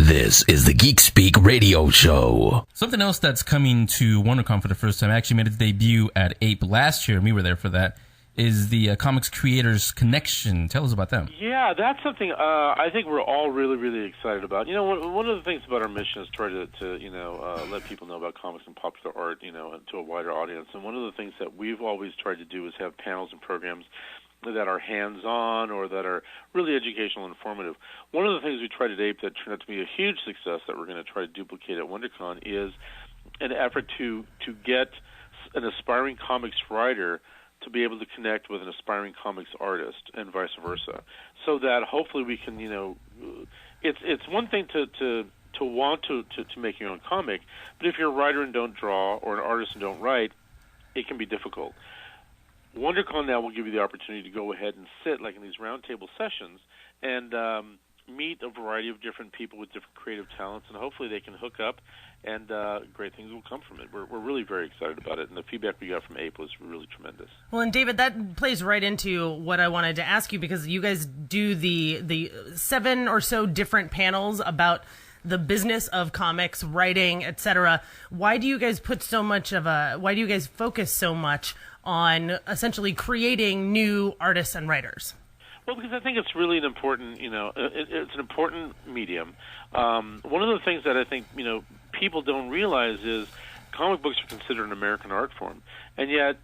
This is the Geek Speak radio show. Something else that's coming to WonderCon for the first time, actually made its debut at Ape last year, and we were there for that, is the Comics Creators Connection. Tell us about them. Yeah, that's something I think we're all really, really excited about. You know, one of the things about our mission is try to let people know about comics and popular art, you know, to a wider audience. And one of the things that we've always tried to do is have panels and programs that are hands-on or that are really educational and informative. One of the things we tried at APE that turned out to be a huge success that we're going to try to duplicate at WonderCon is an effort to get an aspiring comics writer to be able to connect with an aspiring comics artist and vice versa, so that hopefully we can, you know, it's one thing to want to make your own comic, but if you're a writer and don't draw or an artist and don't write, it can be difficult. WonderCon now will give you the opportunity to go ahead and sit like in these roundtable sessions and meet a variety of different people with different creative talents, and hopefully they can hook up, and great things will come from it. We're really very excited about it, and the feedback we got from APE was really tremendous. Well, and David, that plays right into what I wanted to ask you, because you guys do the 7 or so different panels about the business of comics, writing, etc. Why do you guys focus so much on essentially creating new artists and writers? Well, because I think it's really an important, you know, it's an important medium. One of the things that I think, you know, people don't realize is comic books are considered an American art form, and yet,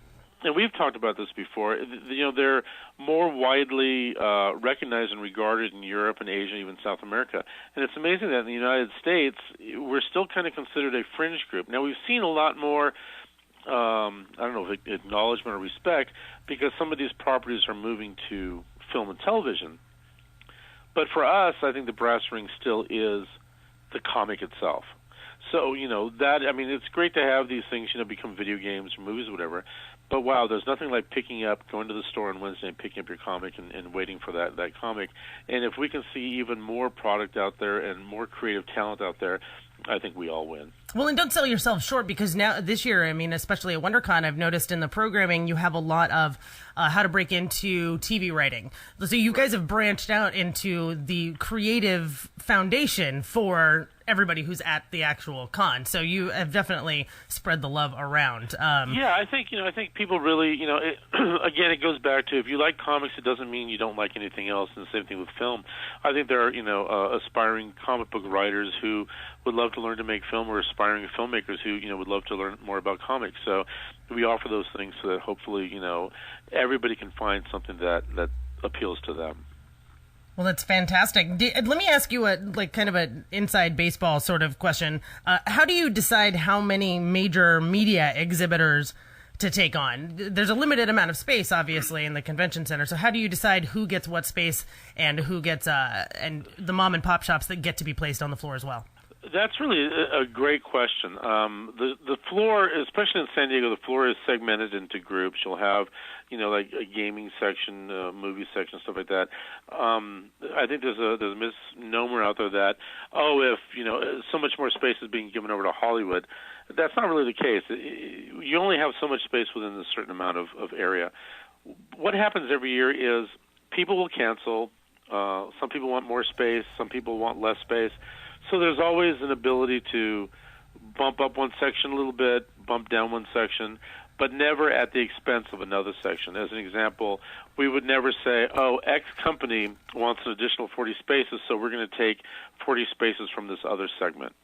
and we've talked about this before, you know, they're more widely recognized and regarded in Europe and Asia, even South America. And it's amazing that in the United States, we're still kind of considered a fringe group. Now, we've seen a lot more, I don't know if acknowledgement or respect, because some of these properties are moving to film and television. But for us, I think the brass ring still is the comic itself. So, you know, that, I mean, it's great to have these things, you know, become video games or movies or whatever. But wow, there's nothing like going to the store on Wednesday and picking up your comic and waiting for that comic. And if we can see even more product out there and more creative talent out there, I think we all win. Well, and don't sell yourself short, because now this year, I mean, especially at WonderCon, I've noticed in the programming you have a lot of how to break into TV writing. So you guys have branched out into the creative foundation for everybody who's at the actual con. So you have definitely spread the love around. Yeah, I think people really, you know, again, it goes back to, if you like comics, it doesn't mean you don't like anything else, and the same thing with film. I think there are, you know, aspiring comic book writers who would love to learn to make film, or aspiring filmmakers who, you know, would love to learn more about comics. So we offer those things so that hopefully, you know, everybody can find something that appeals to them. Well, that's fantastic. Let me ask you kind of an inside baseball sort of question. How do you decide how many major media exhibitors to take on? There's a limited amount of space, obviously, in the convention center. So how do you decide who gets what space and who gets and the mom and pop shops that get to be placed on the floor as well? That's really a great question. The floor, especially in San Diego, the floor is segmented into groups. You'll have, you know, like a gaming section, movie section, stuff like that. I think there's a misnomer out there that, if, you know, so much more space is being given over to Hollywood. That's not really the case. You only have so much space within a certain amount of area. What happens every year is people will cancel. Some people want more space. Some people want less space. So there's always an ability to bump up one section a little bit, bump down one section, but never at the expense of another section. As an example, we would never say, X company wants an additional 40 spaces, so we're going to take 40 spaces from this other segment.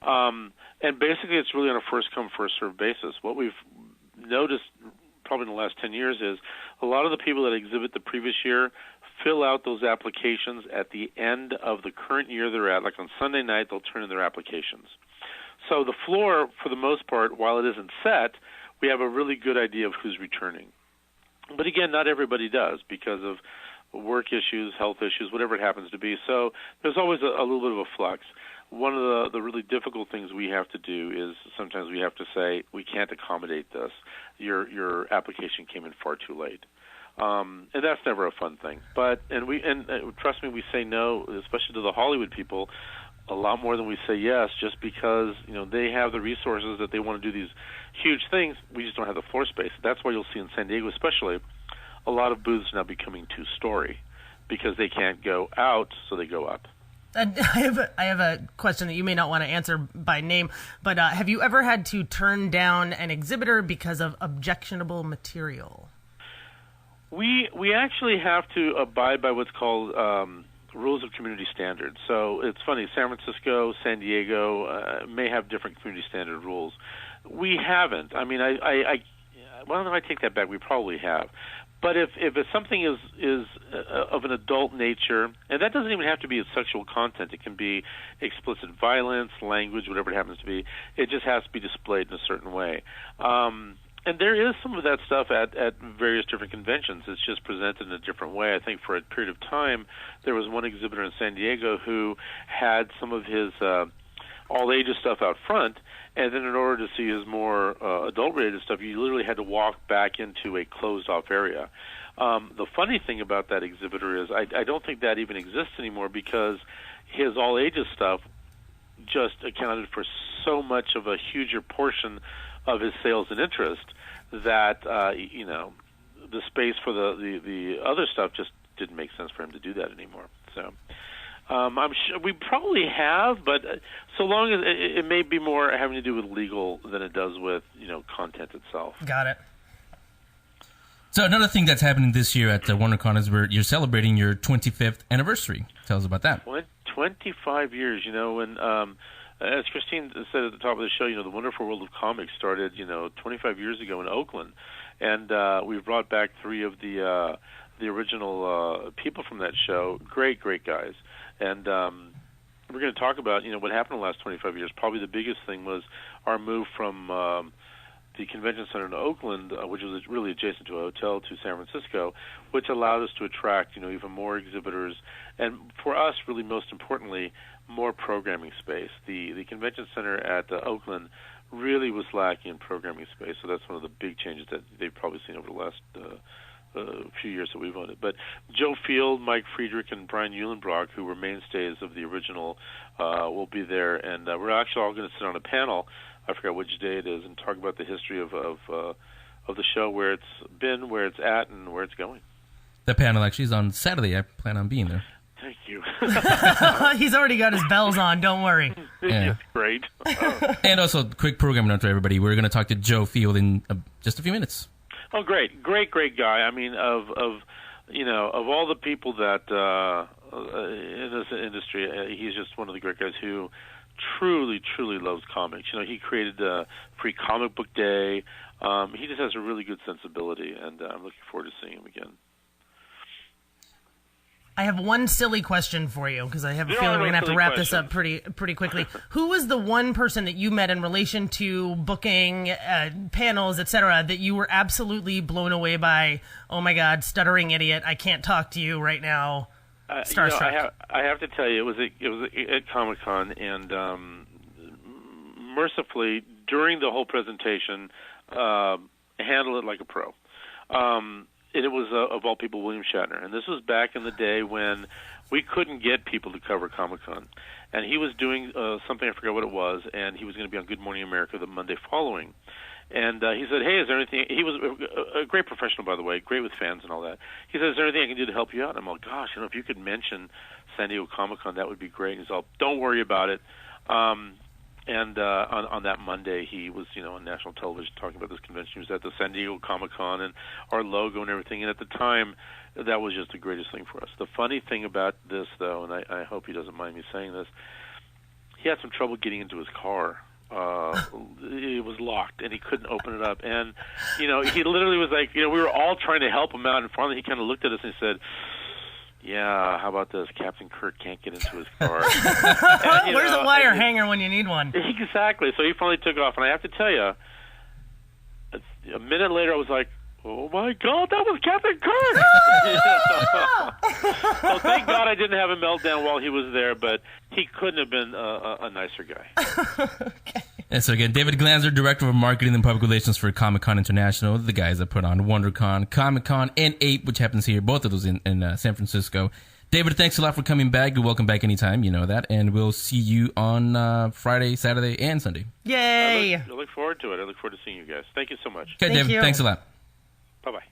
And basically it's really on a first-come, first-served basis. What we've noticed probably in the last 10 years is a lot of the people that exhibit the previous year fill out those applications at the end of the current year they're at. Like on Sunday night, they'll turn in their applications. So the floor, for the most part, while it isn't set, we have a really good idea of who's returning. But again, not everybody does because of work issues, health issues, whatever it happens to be. So there's always a little bit of a flux. One of the really difficult things we have to do is sometimes we have to say, we can't accommodate this. Your application came in far too late. And that's never a fun thing. But trust me, we say no, especially to the Hollywood people, a lot more than we say yes, just because, you know, they have the resources that they want to do these huge things. We just don't have the floor space. That's why you'll see in San Diego, especially, a lot of booths now becoming two-story because they can't go out, so they go up. I have a question that you may not want to answer by name, but have you ever had to turn down an exhibitor because of objectionable material? We actually have to abide by what's called rules of community standards. So it's funny, San Francisco, San Diego may have different community standard rules. We haven't. I mean, well, no, I take that back. We probably have. But if something is of an adult nature, and that doesn't even have to be sexual content, it can be explicit violence, language, whatever it happens to be. It just has to be displayed in a certain way. And there is some of that stuff at various different conventions. It's just presented in a different way. I think for a period of time, there was one exhibitor in San Diego who had some of his all-ages stuff out front, and then in order to see his more adult-related stuff, you literally had to walk back into a closed-off area. The funny thing about that exhibitor is I don't think that even exists anymore because his all-ages stuff just accounted for so much of a huger portion of his sales and interest that the space for the other stuff just didn't make sense for him to do that anymore. So I'm sure we probably have, but so long as it may be more having to do with legal than it does with content itself. Got it. So another thing that's happening this year at WonderCon is you're celebrating your 25th anniversary. Tell us about that. 25 years, when as Christine said at the top of the show, the Wonderful World of Comics started, 25 years ago in Oakland, and we've brought back 3 of the original people from that show. Great guys, and we're going to talk about what happened in the last 25 years. Probably the biggest thing was our move from the convention center in Oakland, which was really adjacent to a hotel, to San Francisco, which allowed us to attract even more exhibitors, and for us, really most importantly, more programming space. The convention center at Oakland really was lacking in programming space, so that's one of the big changes that they've probably seen over the last few years that we've owned it. But Joe Field, Mike Friedrich, and Brian Eulenbrock, who were mainstays of the original, will be there, and we're actually all going to sit on a panel, I forgot which day it is, and talk about the history of the show, where it's been, where it's at, and where it's going. The panel actually is on Saturday. I plan on being there. Thank you. He's already got his bells on. Don't worry. Yeah. Great. And also, quick program note to everybody. We're going to talk to Joe Field in just a few minutes. Oh, great guy. I mean, of all the people that in this industry, he's just one of the great guys who truly loves comics. He created Free Comic Book Day. He just has a really good sensibility, and I'm looking forward to seeing him again. I have one silly question for you, because I have a feeling we're going to have to wrap this up pretty quickly. Who was the one person that you met in relation to booking, panels, etc., that you were absolutely blown away by? Oh my God, stuttering idiot! I can't talk to you right now. Starstruck. I have to tell you, it was at Comic-Con, and mercifully, during the whole presentation, handled it like a pro. And it was, of all people, William Shatner. And this was back in the day when we couldn't get people to cover Comic-Con. And he was doing something, I forgot what it was, and he was going to be on Good Morning America the Monday following. And he said, hey, is there anything... He was a great professional, by the way, great with fans and all that. He said, is there anything I can do to help you out? And I'm like, gosh, if you could mention San Diego Comic-Con, that would be great. And he's all, don't worry about it. And on that Monday, he was, on national television talking about this convention. He was at the San Diego Comic-Con and our logo and everything. And at the time, that was just the greatest thing for us. The funny thing about this, though, and I hope he doesn't mind me saying this, he had some trouble getting into his car. It was locked, and he couldn't open it up. And, he literally was like, we were all trying to help him out. And finally, he kind of looked at us and he said, yeah, how about this? Captain Kirk can't get into his car. And, where's a wire hanger when you need one? Exactly. So he finally took off. And I have to tell you, a minute later, I was like, oh, my God, that was Captain Kirk! So thank God I didn't have a meltdown while he was there, but he couldn't have been a nicer guy. Okay. And so again, David Glanzer, Director of Marketing and Public Relations for Comic-Con International, the guys that put on WonderCon, Comic-Con, and APE, which happens here, both of those in San Francisco. David, thanks a lot for coming back. You're welcome back anytime, you know that. And we'll see you on Friday, Saturday, and Sunday. Yay! I look forward to it. I look forward to seeing you guys. Thank you so much. Okay, David, you. Thanks a lot. Bye-bye.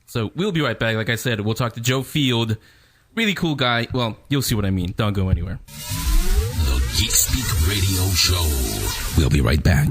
So we'll be right back. Like I said, we'll talk to Joe Field. Really cool guy. Well, you'll see what I mean. Don't go anywhere. The Geek Speak Radio Show. We'll be right back.